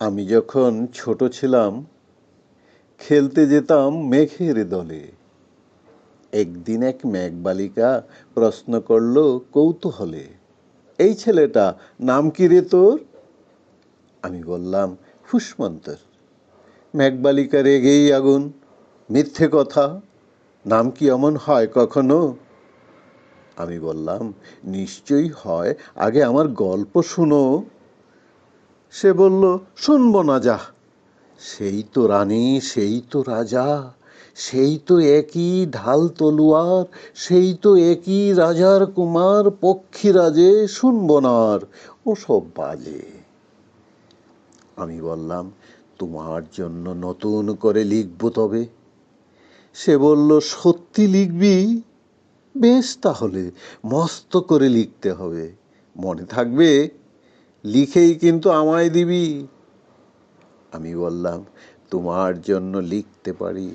আমি যখন ছোট ছিলাম খেলতে যেতাম মেঘের দলে। একদিন এক মেঘবালিকা প্রশ্ন করলো কৌতূহলে, এই ছেলেটা নাম কি রে তোর? আমি বললাম ফুসমন্তর। মেঘবালিকা রেগেই আগুন, মিথ্যে কথা, নাম কি এমন হয় কখনো? আমি বললাম নিশ্চয়ই হয়, আগে আমার গল্প শুনো। সে বলল শুনবো না, যা। সেই তো রানী, সেই তো রাজা, সেই তো একই ঢাল তলুয়ার, সেই তো একই রাজার কুমার, পক্ষীরাজে শুনবো না আর ওসব বাজে। আমি বললাম তোমার জন্য নতুন করে লিখবো তবে। সে বলল সত্যি লিখবি? বেশ, তাহলে মস্ত করে লিখতে হবে, মনে থাকবে, লিখেই কিন্তু আমায় দিবি। আমি বললাম তোমার জন্য লিখতে পারি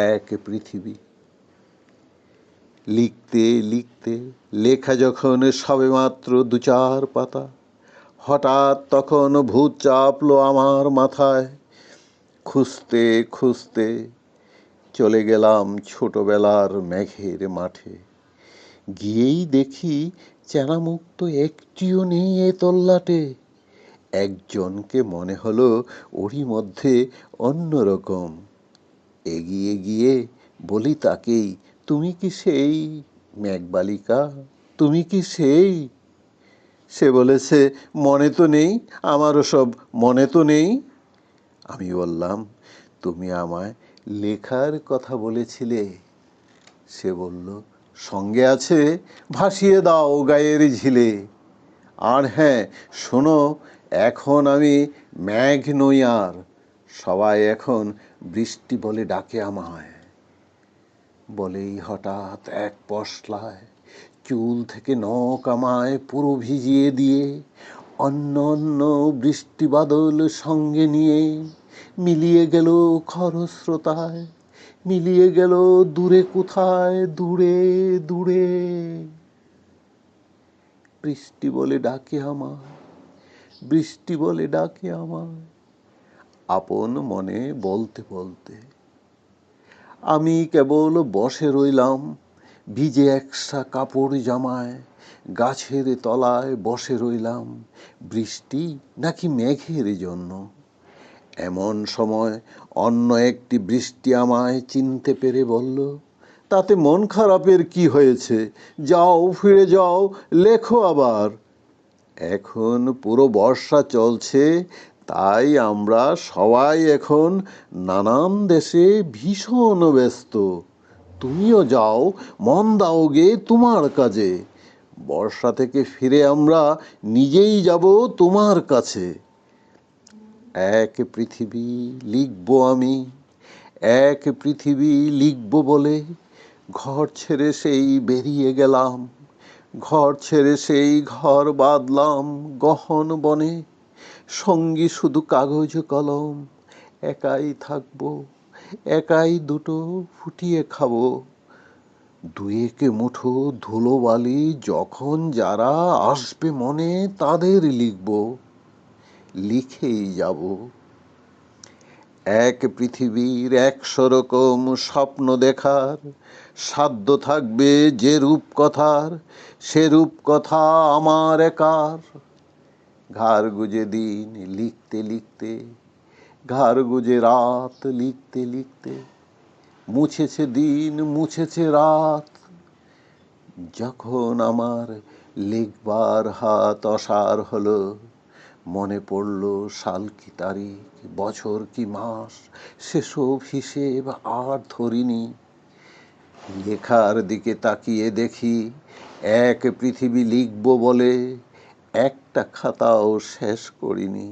এক পৃথিবী। লিখতে লিখতে লেখা যখন সবেমাত্র দু চার পাতা, হঠাৎ তখন ভূত চাপলো আমার মাথায়। খুঁজতে খুঁজতে চলে গেলাম ছোটবেলার মেঘের মাঠে। গিয়েই দেখি চেনামুক্ত একটিও নেই এ তল্লাটে। একজনকে মনে হলো ওরই মধ্যে অন্যরকম। এগিয়ে গিয়ে বলি তাকেই, তুমি কি সেই মেঘবালিকা? তুমি কি সেই? সে বলেছে মনে তো নেই, আমারও সব মনে তো নেই। আমি বললাম তুমি আমায় লেখার কথা বলেছিলে। সে বলল সঙ্গে আছে, ভাসিয়ে দাও গায়ের ঝিলে। আর হ্যাঁ শোনো, এখন আমি মেঘ নই আর, সবাই এখন বৃষ্টি বলে ডাকে আমায়। বলেই হঠাৎ এক পশলায় চুল থেকে নখ আমায় পুরো ভিজিয়ে দিয়ে অন্য অন্য বৃষ্টি বাদল সঙ্গে নিয়ে মিলিয়ে গেল খরস্রোতায়, মিলিয়ে গেল দূরে কোথায়, দূরে দূরে। বৃষ্টি বলে ডাকে আমায়, বৃষ্টি বলে ডাকে আমায়, আপন মনে বলতে বলতে। আমি কেবল বসে রইলাম ভিজে একসা কাপড় জামায়, গাছের তলায় বসে রইলাম বৃষ্টি নাকি মেঘের জন্য। এমন সময় অন্য একটি বৃষ্টি আমায় চিনতে পেরে বলল, তাতে মন খারাপের কি হয়েছে, যাও ফিরে যাও, লেখো আবার। এখন পুরো বর্ষা চলছে, তাই আমরা সবাই এখন নানান দেশে ভীষণ ব্যস্ত। তুমিও যাও, মন দাও গে তোমার কাজে। বর্ষা থেকে ফিরে আমরা নিজেই যাব তোমার কাছে। এক পৃথিবী লিখব আমি, এক পৃথিবী লিখব বলে ঘর ছেড়ে সেই বেরিয়ে গেলাম। ঘর ছেড়ে সেই ঘর বাঁধলাম গহন বনে, সঙ্গী শুধু কাগজ কলম। একাই থাকবো, একাই দুটো ফুটিয়ে খাবো। দুয়েকে মুঠো ধুলোবালি যখন যারা আসবে মনে তাদের লিখব, লিখেই যাব। এক পৃথিবীর 100 রকম স্বপ্ন দেখার সাধ্য থাকবে যে রূপকথার, সে রূপকথা আমার একার। ঘাড় গুজে দিন লিখতে লিখতে, ঘাড় গুজে রাত লিখতে লিখতে, মুছেছে দিন মুছেছে রাত। যখন আমার লিখবার হাত অসাড় হলো, মনে পড়ল সাল কি তারিখ, বছর কি মাস, সেসব হিসেব আর ধরিনি। লেখার দিকে তাকিয়ে দেখি এক পৃথিবী লিখব বলে একটা খাতাও শেষ করিনি।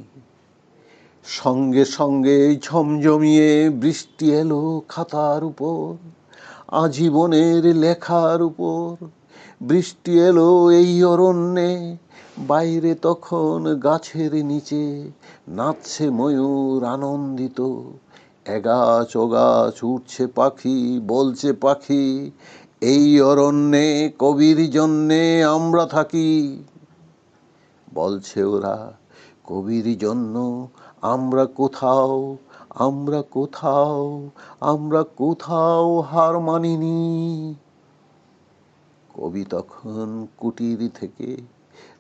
সঙ্গে সঙ্গে ঝমঝমিয়ে বৃষ্টি এলো খাতার উপর, আজীবনের লেখার উপর। বৃষ্টি এলো এই অরণ্যে, বাইরে তখন গাছের নিচে নাচছে ময়ূর আনন্দিত। এগাছ ওগাছ উঠছে পাখি, বলছে পাখি, এই অরণ্যে কবির জন্যে আমরা থাকি। বলছে ওরা কবির জন্য আমরা কোথাও আমরা কোথাও আমরা কোথাও হার মানিনি। কবি তখন কুটির থেকে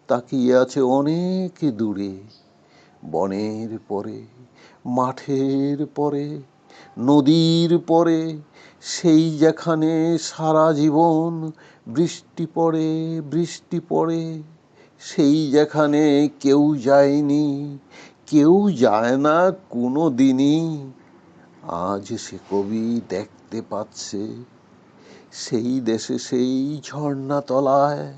তাকিয়ে আছে অনেক দূরে, বনের পরে, মাঠের পরে, নদীর পরে, সেই যেখানে সারা জীবন বৃষ্টি পড়ে বৃষ্টি পড়ে, সেই যেখানে কেউ যায়নি, কেউ যায় না কোনো দিনই। আজ সে কবি দেখতে পাচ্ছে সেই দেশে সেই ঝর্ণা তলায়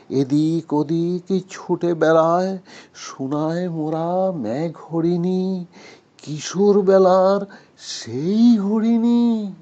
এদিক ওদিক ছুটে বেড়ায় সোনায় মোরা মেঘ হরিণী, কিশোর বেলার সেই হরিণী।